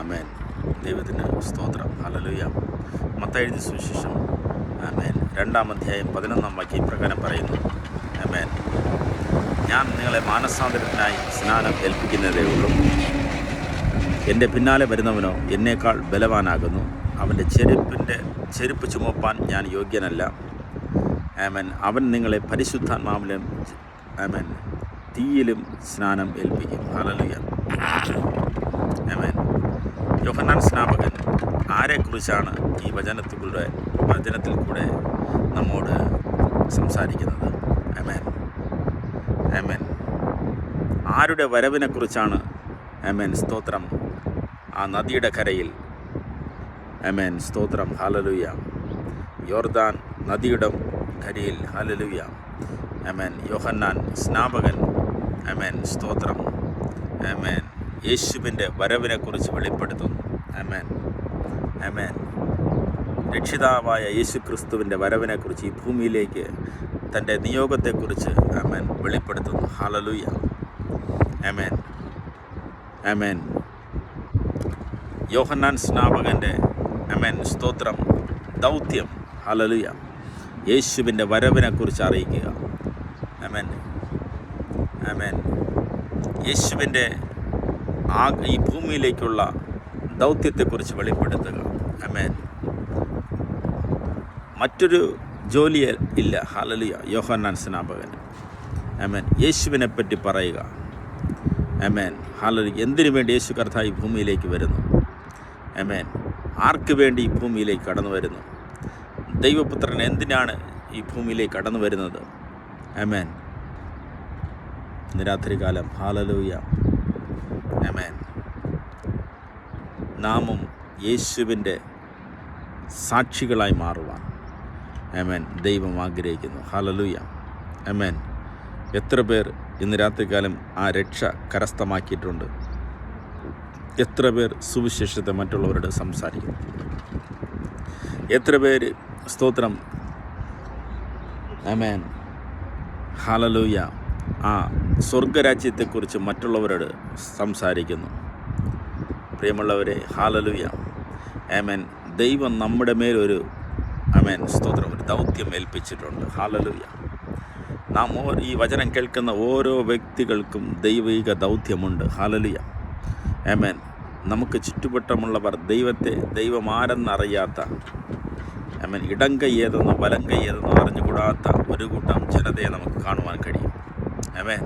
ആമേൻ. ദൈവത്തിന് സ്തോത്രം. ഹല്ലേലൂയ. മത്തായി എഴുതിയ സുവിശേഷം ആമേൻ 2-ാം അധ്യായം 11-ാം വാക്യം ഇപ്രകാരം പറയുന്നു. ആമേൻ. ഞാൻ നിങ്ങളെ മാനസാന്തരത്തിനായി സ്നാനം ഏൽപ്പിക്കുന്നതേ ഉള്ളൂ. എൻ്റെ പിന്നാലെ വരുന്നവനോ എന്നേക്കാൾ ബലവാനാകുന്നു. അവൻ്റെ ചെരുപ്പ് ചുമപ്പാൻ ഞാൻ യോഗ്യനല്ല. ആമേൻ. അവൻ നിങ്ങളെ പരിശുദ്ധാത്മാവിലും ആമേൻ തീയിലും സ്നാനം ഏൽപ്പിക്കും. ഹല്ലേലൂയ. ആമേൻ. യോഹന്നാൻ സ്നാപകൻ ആരെക്കുറിച്ചാണ് ഈ വചനത്തിൽ കൂടെ നമ്മോട് സംസാരിക്കുന്നത്? ആമേൻ. ആമേൻ. ആരുടെ വരവിനെക്കുറിച്ചാണ്? ആമേൻ. സ്തോത്രം. ആ നദിയുടെ കരയിൽ ആമേൻ. സ്തോത്രം. ഹല്ലേലൂയ. യോർദാൻ നദിയുടെ കരയിൽ ഹല്ലേലൂയ. ആമേൻ. യോഹന്നാൻ സ്നാപകൻ ആമേൻ. സ്തോത്രം. ആമേൻ. യേശുവിൻ്റെ വരവിനെക്കുറിച്ച് വെളിപ്പെടുത്തുന്നു. ആമേൻ. ആമേൻ. രക്ഷിതാവായ യേശു ക്രിസ്തുവിൻ്റെ വരവിനെക്കുറിച്ച്, ഈ ഭൂമിയിലേക്ക് തൻ്റെ നിയോഗത്തെക്കുറിച്ച് ആമേൻ വെളിപ്പെടുത്തുന്നു. ഹല്ലേലൂയ. ആമേൻ. ആമേൻ. യോഹന്നാൻ സ്നാപകൻ്റെ ആമേൻ. സ്തോത്രം. ദൗത്യം ഹല്ലേലൂയ. യേശുവിൻ്റെ വരവിനെക്കുറിച്ച് അറിയിക്കുക. ആമേൻ. ആമേൻ. യേശുവിൻ്റെ ഈ ഭൂമിയിലേക്കുള്ള ദൗത്യത്തെക്കുറിച്ച് വെളിപ്പെടുത്തുക. ആമേൻ. മറ്റൊരു ജോലി ഇല്ല. ഹല്ലേലൂയ. യോഹന്നാൻ സ്നാപകൻ ആമേൻ. യേശുവിനെ പറ്റി പറയുക. ആമേൻ. ഹല്ലേലൂയ. എന്തിനു വേണ്ടി യേശു കർത്താവ് ഈ ഭൂമിയിലേക്ക് വരുന്നു? ആമേൻ. ആർക്ക് വേണ്ടി ഈ ഭൂമിയിലേക്ക് കടന്നു വരുന്നു? ദൈവപുത്രൻ എന്തിനാണ് ഈ ഭൂമിയിലേക്ക് കടന്നു വരുന്നത്? ആമേൻ. ഇന്ന് രാത്രികാലം ഹല്ലേലൂയ. ആമേൻ. നാമും യേശുവിൻ്റെ സാക്ഷികളായി മാറുവാൻ ആമേൻ ദൈവം ആഗ്രഹിക്കുന്നു. ഹല്ലേലൂയ. ആമേൻ. എത്ര പേർ ഇന്ന് രാത്രികാലം ആ രക്ഷ കരസ്ഥമാക്കിയിട്ടുണ്ട്? എത്ര പേർ സുവിശേഷത്തെ മറ്റുള്ളവരോട് സംസാരിക്കുന്നു? എത്ര പേര് സ്തോത്രം ആമേൻ ഹല്ലേലൂയ ആ സ്വർഗരാജ്യത്തെക്കുറിച്ച് മറ്റുള്ളവരോട് സംസാരിക്കുന്നു? പ്രിയമുള്ളവരെ, ഹല്ലേലൂയ. ആമേൻ. ദൈവം നമ്മുടെ മേലൊരു ആമേൻ സ്തോത്രം ഒരു ദൗത്യം ഏൽപ്പിച്ചിട്ടുണ്ട്. ഹല്ലേലൂയ. നാം ഈ വചനം കേൾക്കുന്ന ഓരോ വ്യക്തികൾക്കും ദൈവിക ദൗത്യമുണ്ട്. ഹല്ലേലൂയ. ആമേൻ. നമുക്ക് ചുറ്റുവട്ടമുള്ളവർ ദൈവമാരെന്നറിയാത്ത ആമേൻ ഇടം കൈ ഏതെന്നോ വലം കൈ ഏതെന്നോ അറിഞ്ഞുകൂടാത്ത ഒരു കൂട്ടം ജനതയെ നമുക്ക് കാണുവാൻ കഴിയും. ആമേൻ.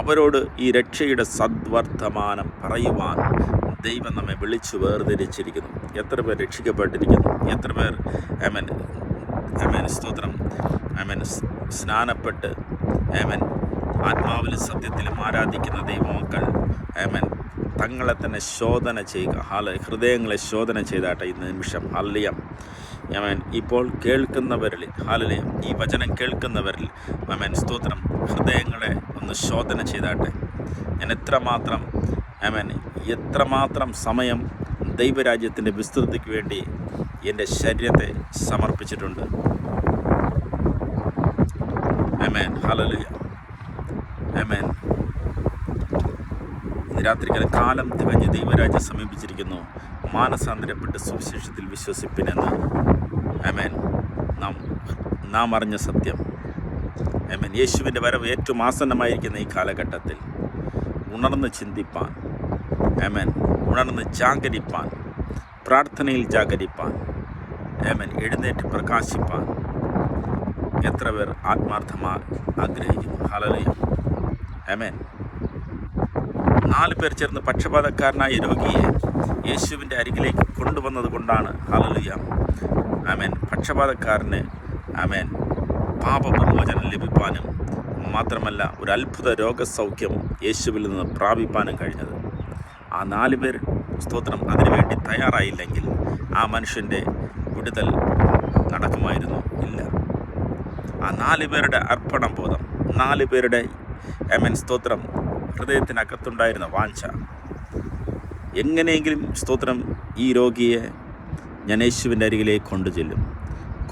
അവരോട് ഈ രക്ഷയുടെ സദ്വർത്തമാനം പറയുവാൻ ദൈവം നമ്മെ വിളിച്ചു വേർതിരിച്ചിരിക്കുന്നു. എത്ര പേർ രക്ഷിക്കപ്പെട്ടിരിക്കുന്നു? എത്ര പേർ ആമേൻ ആമേൻ സ്തോത്രം ആമേൻ സ്നാനപ്പെട്ട് ആമേൻ ആത്മാവിലും സത്യത്തിലും ആരാധിക്കുന്ന ദൈവമക്കൾ ആമേൻ തങ്ങളെ തന്നെ ശോധന ചെയ്യുക. ഹൃദയങ്ങളെ ശോധന ചെയ്താട്ടെ ഈ നിമിഷം. ഹല്ലേലൂയ. ആമേൻ. ഇപ്പോൾ കേൾക്കുന്നവരിൽ ഹല്ലേലൂയ ഈ വചനം കേൾക്കുന്നവരിൽ ആമേൻ സ്തോത്രം ഹൃദയങ്ങളെ ഒന്ന് ശോധന ചെയ്താട്ടെ. ഞാൻ എത്രമാത്രം സമയം ദൈവരാജ്യത്തിൻ്റെ വിസ്തൃതിക്ക് വേണ്ടി എൻ്റെ ശരീരത്തെ സമർപ്പിച്ചിട്ടുണ്ട്. ആമേൻ. ഹല്ലേലൂയ. ആമേൻ. രാത്രികാല കാലം തികഞ്ഞ് ദൈവരാജ്യം സമീപിച്ചിരിക്കുന്നു. മാനസാന്തരപ്പെട്ട് സുവിശേഷത്തിൽ വിശ്വസിപ്പിനെന്ന് ആമേൻ നാം അറിഞ്ഞ സത്യം. ആമേൻ. യേശുവിൻ്റെ വരവ് ഏറ്റവും ആസന്നമായിരിക്കുന്ന ഈ കാലഘട്ടത്തിൽ ഉണർന്ന് ചിന്തിപ്പാൻ ആമേൻ ഉണർന്ന് ജാഗരിപ്പാൻ, പ്രാർത്ഥനയിൽ ജാഗരിപ്പാൻ ആമേൻ എഴുന്നേറ്റ് പ്രകാശിപ്പാൻ എത്ര പേർ ആത്മാർത്ഥമായി ആഗ്രഹിക്കുന്നു? ഹല്ലേലൂയ. ആമേൻ. 4 പേർ ചേർന്ന് പക്ഷപാതക്കാരനായ രോഗിയെ യേശുവിൻ്റെ അരികിലേക്ക് കൊണ്ടുവന്നത് കൊണ്ടാണ് ഹല്ലേലൂയ ആമേൻ പക്ഷപാതക്കാരന് ആമേൻ പാപവിമോചനം ലഭിപ്പാനും മാത്രമല്ല ഒരു അത്ഭുത രോഗസൗഖ്യം യേശുവിൽ നിന്ന് പ്രാപിപ്പാനും കഴിഞ്ഞത്. ആ 4 പേർ സ്തോത്രം അതിനുവേണ്ടി തയ്യാറായില്ലെങ്കിൽ ആ മനുഷ്യൻ്റെ വിടുതൽ നടക്കുമായിരുന്നു? ഇല്ല. ആ 4 പേരുടെ അർപ്പണ ബോധം, 4 പേരുടെ ആമേൻ സ്തോത്രം ഹൃദയത്തിനകത്തുണ്ടായിരുന്ന വാഞ്ച, എങ്ങനെയെങ്കിലും സ്തോത്രം ഈ രോഗിയെ ഞാൻ യേശുവിൻ്റെ അരികിലേക്ക് കൊണ്ടുചെല്ലും.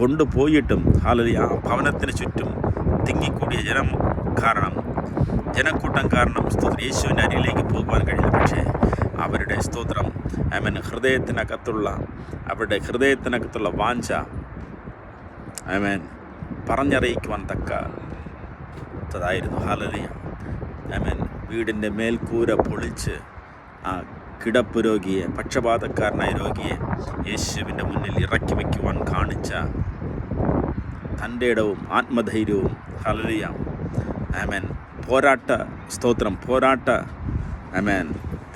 കൊണ്ടുപോയിട്ടും ഹല്ലേലൂയ ആ ഭവനത്തിന് ചുറ്റും തിങ്ങിക്കൂടിയ ജനം കാരണം ജനക്കൂട്ടം കാരണം സ്തോത്രം യേശുവിൻ്റെ അരികിലേക്ക് പോകുവാൻ കഴിയില്ല. പക്ഷേ അവരുടെ സ്തോത്രം അവരുടെ ഹൃദയത്തിനകത്തുള്ള വാഞ്ച പറഞ്ഞറിയിക്കുവാൻ തക്കതായിരുന്നു. ഹല്ലേലൂയ. വീടിൻ്റെ മേൽക്കൂര പൊളിച്ച് ആ കിടപ്പ് രോഗിയെ, പക്ഷപാതക്കാരനായ രോഗിയെ യേശുവിൻ്റെ മുന്നിൽ ഇറക്കി വയ്ക്കുവാൻ കാണിച്ച തൻ്റെ ഇടവും ആത്മധൈര്യവും. ഹല്ലേലൂയ.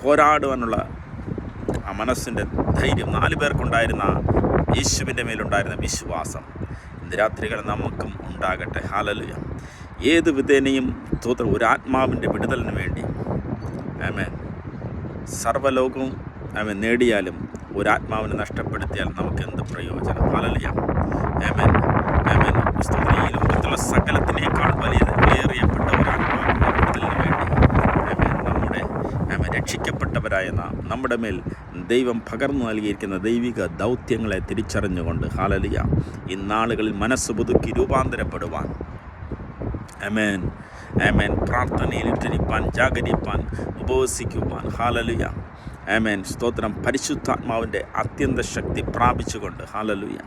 പോരാടുവാനുള്ള ആ മനസ്സിൻ്റെ ധൈര്യം 4 പേർക്കുണ്ടായിരുന്ന യേശുവിൻ്റെ മേലുണ്ടായിരുന്ന വിശ്വാസം ഇന്ന് രാത്രികൾ നമുക്കും ഉണ്ടാകട്ടെ. ഹല്ലേലൂയ. ഏത് വിധേനയും ഒരു ആത്മാവിൻ്റെ വിടുതലിന് വേണ്ടി സർവ്വലോകവും നേടിയാലും ഒരാത്മാവിനെ നഷ്ടപ്പെടുത്തിയാൽ നമുക്ക് എന്ത് പ്രയോജനം? ഹല്ലേലൂയ. ഈ ലോകത്തുള്ള സകലത്തിനേക്കാൾ വിലയേറിയപ്പെട്ട ഒരാത്മാവിൻ്റെ വിടുതലിന് വേണ്ടി നമ്മുടെ രക്ഷിക്കപ്പെട്ടവരായ നമ്മുടെ മേൽ ദൈവം പകർന്നു നൽകിയിരിക്കുന്ന ദൈവിക ദൗത്യങ്ങളെ തിരിച്ചറിഞ്ഞുകൊണ്ട് ഹല്ലേലൂയ ഇന്നാളുകളിൽ മനസ്സ് പുതുക്കി രൂപാന്തരപ്പെടുവാൻ പ്രാർത്ഥനയിൽ ഇട്ടിരിപ്പാൻ, ജാഗരിപ്പാൻ, ഉപവസിക്കുവാൻ. ഹല്ലേലൂയ. സ്തോത്രം. പരിശുദ്ധാത്മാവിൻ്റെ അത്യന്ത ശക്തി പ്രാപിച്ചുകൊണ്ട് ഹല്ലേലൂയ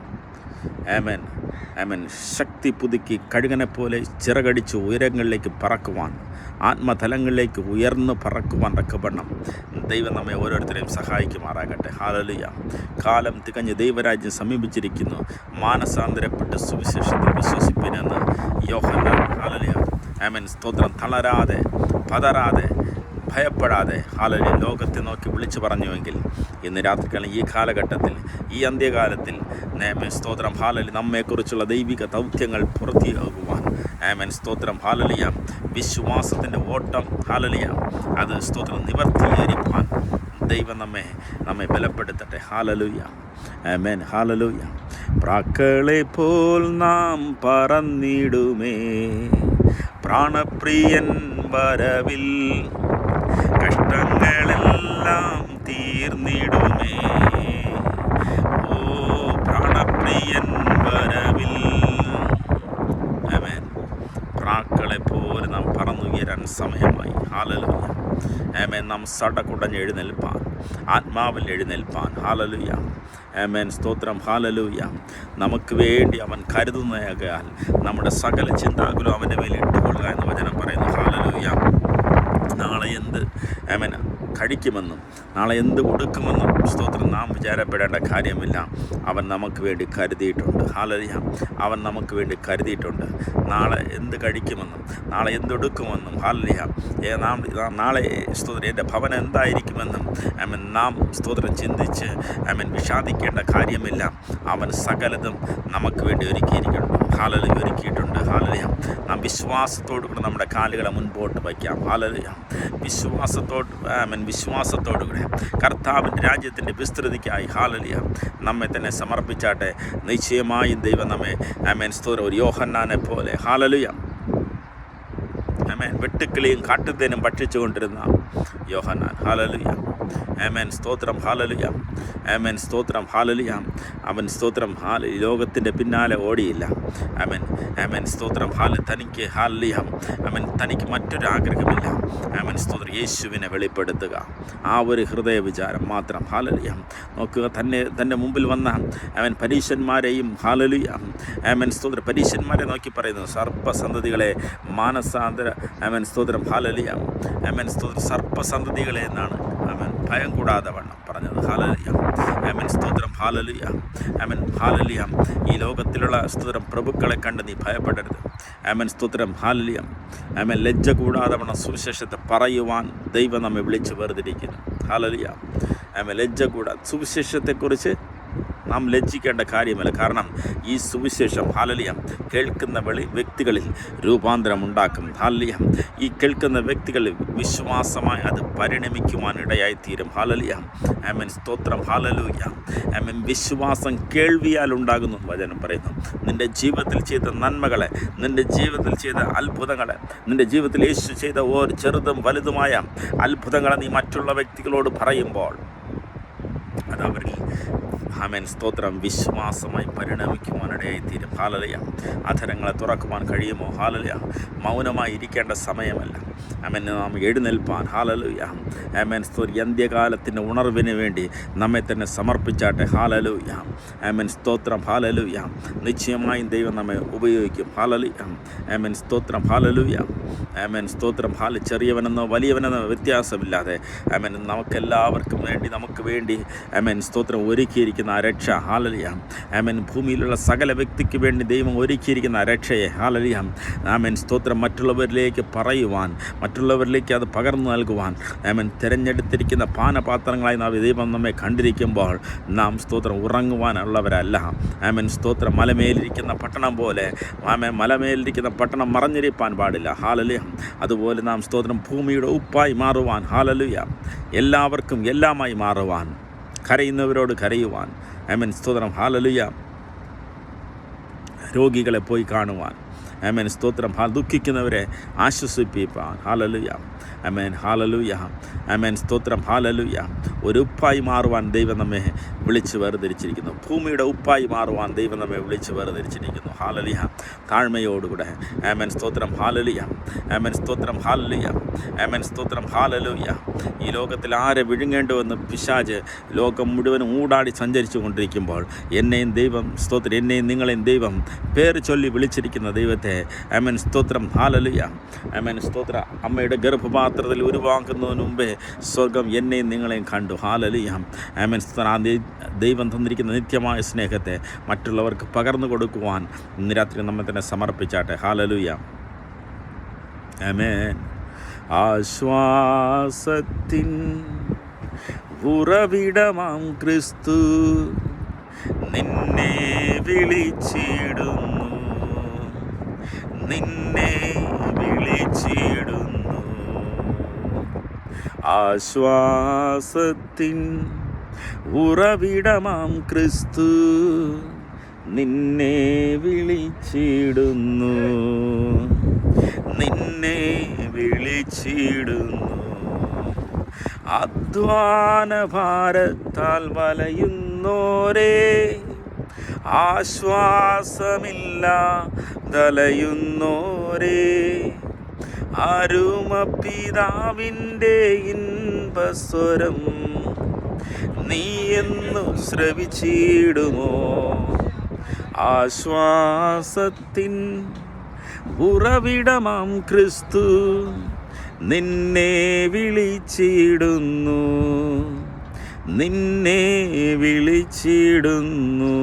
ശക്തി പുതുക്കി കഴുകനെ പോലെ ചിറകടിച്ച് ഉയരങ്ങളിലേക്ക് പറക്കുവാൻ, ആത്മതലങ്ങളിലേക്ക് ഉയർന്നു പറക്കുവാൻ തക്കവണ്ണം ദൈവം നമ്മെ ഓരോരുത്തരെയും സഹായിക്കുമാറാകട്ടെ. ഹല്ലേലൂയ. കാലം തികഞ്ഞ് ദൈവരാജ്യം സമീപിച്ചിരിക്കുന്നു. മാനസാന്തരപ്പെട്ട് സുവിശേഷത്തിൽ വിശ്വസിപ്പിനെന്ന് യോഹന്നാൻ. ഹല്ലേലൂയ. സ്തോത്രം. തളരാതെ, പതറാതെ, ഭയപ്പെടാതെ ഹല്ലേലൂയ ലോകത്തെ നോക്കി വിളിച്ചു പറഞ്ഞുവെങ്കിൽ ഇന്ന് രാത്രികാലം ഈ കാലഘട്ടത്തിൽ, ഈ അന്ത്യകാലത്തിൽ സ്തോത്രം ഹല്ലേലൂയ നമ്മെക്കുറിച്ചുള്ള ദൈവിക ദൗത്യങ്ങൾ പൂർത്തിയാകുവാൻ സ്തോത്രം ഹല്ലേലൂയ വിശ്വാസത്തിൻ്റെ ഓട്ടം ഹല്ലേലൂയ അത് സ്തോത്രം നിവർത്തീകരിക്കുവാൻ ദൈവം നമ്മെ ബലപ്പെടുത്തട്ടെ. ഹല്ലേലൂയ. ഹല്ലേലൂയ. പ്രാക്കളെ പോൽ നാം പറന്നിടുമേ പ്രാണപ്രിയൻ വരവിൽ, കഷ്ടങ്ങളെല്ലാം തീർന്നിടുമേ ഓ പ്രാണപ്രിയൻ വരവിൽ. പ്രാക്കളെ പോലെ നാം പറന്നുയരാൻ സമയമായി. ഹല്ലേലൂയ. നാം സടകുടഞ്ഞ് എഴുന്നേൽപ്പാൻ, ആത്മാവിൽ എഴുന്നേൽപ്പാൻ. ഹല്ലേലൂയ. സ്തോത്രം. ഹല്ലേലൂയ. നമുക്ക് വേണ്ടി അവൻ കരുതുന്നയാകാൽ നമ്മുടെ സകല ചിന്താകുലം അവൻ്റെ മേൽ ഇട്ടുകൊള്ളുക എന്ന് വചനം പറയുന്നു. ഹല്ലേലൂയ. നാളെ എന്ത് കഴിക്കുമെന്നും നാളെ എന്ത് കൊടുക്കുമെന്നും സ്തോത്രം നാം വിചാരപ്പെടേണ്ട കാര്യമില്ല. അവൻ നമുക്ക് വേണ്ടി കരുതിയിട്ടുണ്ട്. ഹല്ലേലൂയ. അവൻ നമുക്ക് വേണ്ടി കരുതിയിട്ടുണ്ട്. നാളെ എന്ത് കഴിക്കുമെന്നും നാളെ എന്തൊടുക്കുമെന്നും ഹല്ലേലൂയ നാളെ സ്തോത്രം എൻ്റെ ഭവനം എന്തായിരിക്കുമെന്നും നാം സ്തോത്രം ചിന്തിച്ച് വിഷാദിക്കേണ്ട കാര്യമില്ല. അവൻ സകലതും നമുക്ക് വേണ്ടി ഒരുക്കിയിരിക്കുന്നുണ്ട്. ഹല്ലേലൂയ ഒരുക്കിയിട്ടുണ്ട്. ഹല്ലേലൂയ. നാം വിശ്വാസത്തോടു കൂടെ നമ്മുടെ കാലുകളെ മുൻപോട്ട് വയ്ക്കാം. ഹല്ലേലൂയ. വിശ്വാസത്തോടുകൂടെ കർത്താവിൻ്റെ രാജ്യത്തിൻ്റെ വിസ്തൃതിക്കായി ഹല്ലേലൂയ നമ്മെ തന്നെ സമർപ്പിച്ചാട്ടെ. നിശ്ചയമായും ദൈവം നമ്മെ സ്തോത്രം ഒരു യോഹന്നാനെ പോലെ ഹല്ലേലൂയ വെട്ടുക്കിളിയും കാട്ടുതേനും ഭക്ഷിച്ചുകൊണ്ടിരുന്ന യോഹന്നാൻ. ഹല്ലേലൂയ. സ്തോത്രം. ഹല്ലേലൂയ. സ്തോത്രം. ഹല്ലേലൂയ. അവൻ സ്തോത്രം ലോകത്തിൻ്റെ പിന്നാലെ ഓടിയില്ല. സ്തോത്രം. തനിക്ക് ഹല്ലേലൂയ തനിക്ക് മറ്റൊരാഗ്രഹമില്ല. സ്തോത്രം. യേശുവിനെ വെളിപ്പെടുത്തുക, ആ ഒരു ഹൃദയ വിചാരം മാത്രം. ഹല്ലേലൂയ. നോക്കുക, തൻ്റെ മുമ്പിൽ വന്ന പരീശന്മാരെയും ഹല്ലേലൂയ സ്തോത്രം പരീശന്മാരെ നോക്കി പറയുന്നു, സർപ്പസന്തതികളെ മാനസാന്തര സ്തോത്രം. ഹല്ലേലൂയ സ്തോത്രം. സർപ്പസന്തതികളെ എന്നാണ് ഭയം കൂടാതെ വണ്ണം പറഞ്ഞത്. ഹല്ലേലൂയ സ്തോത്രം. Hallelujah hallelujah. ഈ ലോകത്തിലുള്ള സ്തോത്രം പ്രഭുക്കളെ കണ്ട് നീ ഭയപ്പെടരുത്. സ്തോത്രം. ഹല്ലേലൂയ ലജ്ജ കൂടാതെ വണ്ണം സുവിശേഷത്തെ പറയുവാൻ ദൈവം നമ്മെ വിളിച്ചു വേർതിരിക്കുന്നു. ഹല്ലേലൂയ ലജ്ജ കൂടാതെ സുവിശേഷത്തെക്കുറിച്ച് നാം ലജ്ജിക്കേണ്ട കാര്യമല്ല. കാരണം ഈ സുവിശേഷം ഹല്ലേലൂയ കേൾക്കുന്ന വ്യക്തികളിൽ രൂപാന്തരം ഉണ്ടാക്കും. ഹല്ലേലൂയ ഈ കേൾക്കുന്ന വ്യക്തികളിൽ വിശ്വാസമായി അത് പരിണമിക്കുവാൻ ഇടയായിത്തീരും. ഹല്ലേലൂയ സ്തോത്രം. ഹല്ലേലൂയ വിശ്വാസം കേൾവിയാൽ ഉണ്ടാകുന്നു വചനം പറയുന്നു. നിൻ്റെ ജീവിതത്തിൽ ചെയ്ത നന്മകളെ, നിൻ്റെ ജീവിതത്തിൽ ചെയ്ത അത്ഭുതങ്ങളെ, നിൻ്റെ ജീവിതത്തിൽ യേശു ചെയ്ത ഓരോ ചെറുതും വലുതുമായ അത്ഭുതങ്ങളെ നീ മറ്റുള്ള വ്യക്തികളോട് പറയുമ്പോൾ അത് അവരിൽ ആമേൻ സ്തോത്രം വിശ്വാസമായി പരിണമിക്കുവാനിടയായിത്തീരും. ഹാലലുയ. അധരങ്ങളെ തുറക്കുവാൻ കഴിയുമോ? ഹാലലുയ. മൗനമായി ഇരിക്കേണ്ട സമയമല്ല. ആമേൻ നാം എഴുന്നേൽപ്പാൻ. ഹാലലുയ. ആമേൻ സ്തോത്രം അന്ത്യകാലത്തിൻ്റെ ഉണർവിന് വേണ്ടി നമ്മെ തന്നെ സമർപ്പിച്ചാട്ടെ. ഹാലലുയ. ആമേൻ സ്തോത്രം. ഹാലലുയ. നിശ്ചയമായും ദൈവം നമ്മെ ഉപയോഗിക്കും. ഹാലലുയ. ആമേൻ സ്തോത്രം. ഹാലലുയ. ആമേൻ സ്തോത്രം. ചെറിയവനെന്നോ വലിയവനെന്നോ വ്യത്യാസമില്ലാതെ ആമേൻ നമുക്കെല്ലാവർക്കും വേണ്ടി നമുക്ക് വേണ്ടി ആമേൻ സ്തോത്രം ഒരുക്കിയിരിക്കുന്ന ആ രക്ഷ. ഹാലലുയ. ആമേൻ ഭൂമിയിലുള്ള സകല വ്യക്തിക്ക് വേണ്ടി ദൈവം ഒരുക്കിയിരിക്കുന്ന ആ രക്ഷയെ ഹാലലുയ ആമേൻ സ്തോത്രം മറ്റുള്ളവരിലേക്ക് പറയുവാൻ, മറ്റുള്ളവരിലേക്ക് അത് പകർന്നു നൽകുവാൻ ആമേൻ തിരഞ്ഞെടുത്തിരിക്കുന്ന പാനപാത്രങ്ങളായി ദൈവം നമ്മെ കണ്ടിരിക്കുമ്പോൾ നാം സ്തോത്രം ഉറങ്ങുവാനുള്ളവരല്ല. ആമേൻ സ്തോത്രം മലമേലിരിക്കുന്ന പട്ടണം പോലെ ആമേൻ മലമേലിരിക്കുന്ന പട്ടണം മറഞ്ഞിരിപ്പാൻ പാടില്ല. ഹാലലുയ. അതുപോലെ നാം സ്തോത്രം ഭൂമിയുടെ ഉപ്പായി മാറുവാൻ. ഹാലലുയ. എല്ലാവർക്കും എല്ലാമായി മാറുവാൻ, കരയുന്നവരോട് കരയുവാൻ. ആമേൻ സ്തോത്രം. ഹാലലുയ. രോഗികളെ പോയി കാണുവാൻ. ആമേൻ സ്തോത്രം. ദുഃഖിക്കുന്നവരെ ആശ്വസിപ്പിപ്പാൻ. ഹാലലുയ. ആമേൻ. ഹാലലുയ. ആമേൻ സ്തോത്രം. ഹാലലുയ. ഒരു ഉപ്പായി മാറുവാൻ ദൈവം നമ്മെ വിളിച്ച് വേർതിരിച്ചിരിക്കുന്നു. ഭൂമിയുടെ ഉപ്പായി മാറുവാൻ ദൈവം നമ്മെ വിളിച്ച് വേർതിരിച്ചിരിക്കുന്നു. ഹാലലുയ. താഴ്മയോടുകൂടെ. ആമേൻ സ്തോത്രം. ഹാലലുയ. ആമേൻ സ്തോത്രം. ഹാലലുയ. ആമേൻ സ്തോത്രം. ഹാലലുയ. ഈ ലോകത്തിൽ ആരെ വിഴുങ്ങേണ്ടുവെന്ന് പിശാച് ലോകം മുഴുവനും ഊടാടി സഞ്ചരിച്ചു കൊണ്ടിരിക്കുമ്പോൾ എന്നെയും ദൈവം സ്തോത്രം, എന്നെയും നിങ്ങളെയും ദൈവം പേര് ചൊല്ലി വിളിച്ചിരിക്കുന്ന ദൈവത്തെ ആമേൻ സ്തോത്രം. ഹാലലുയ. ആമേൻ സ്തോത്ര. അമ്മയുടെ ഗർഭപാത്രത്തിൽ ഉരുവാക്കുന്നതിന് മുമ്പേ സ്വർഗം എന്നെയും നിങ്ങളെയും കണ്ടു. ഹാലലുയ. ആമേൻ സ്തോത്രം. ആ ദൈവം തന്നിരിക്കുന്ന നിത്യമായ സ്നേഹത്തെ മറ്റുള്ളവർക്ക് പകർന്നു കൊടുക്കുവാൻ ഇന്ന് രാത്രി നമ്മെ തന്നെ സമർപ്പിച്ചാട്ടെ. ഹാലലുയ. ആമേൻ. ആശ്വാസത്തിൻ ഉറവിടമാം ക്രിസ്തു നിന്നെ വിളിച്ചിടുന്നു, നിന്നെ വിളിച്ചിടുന്നു. ആശ്വാസത്തിൻ ഉറവിടമാം ക്രിസ്തു നിന്നെ വിളിച്ചിടുന്നു, നിന്നെ വിളിച്ചിടുന്നു. അധ്വാന ഭാരത്താൽ വലയുന്നോരേ, ആശ്വാസമില്ലാതലയുന്നോരേ, അരുമപിതാവിൻ്റെ ഇൻപസ്വരം നീ എന്നു ശ്രവിച്ചിടുമോ? ആശ്വാസത്തിൻ ഉറവിടമാം ക്രിസ്തു നിന്നെ വിളിച്ചിടുന്നു, നിന്നെ വിളിച്ചിടുന്നു.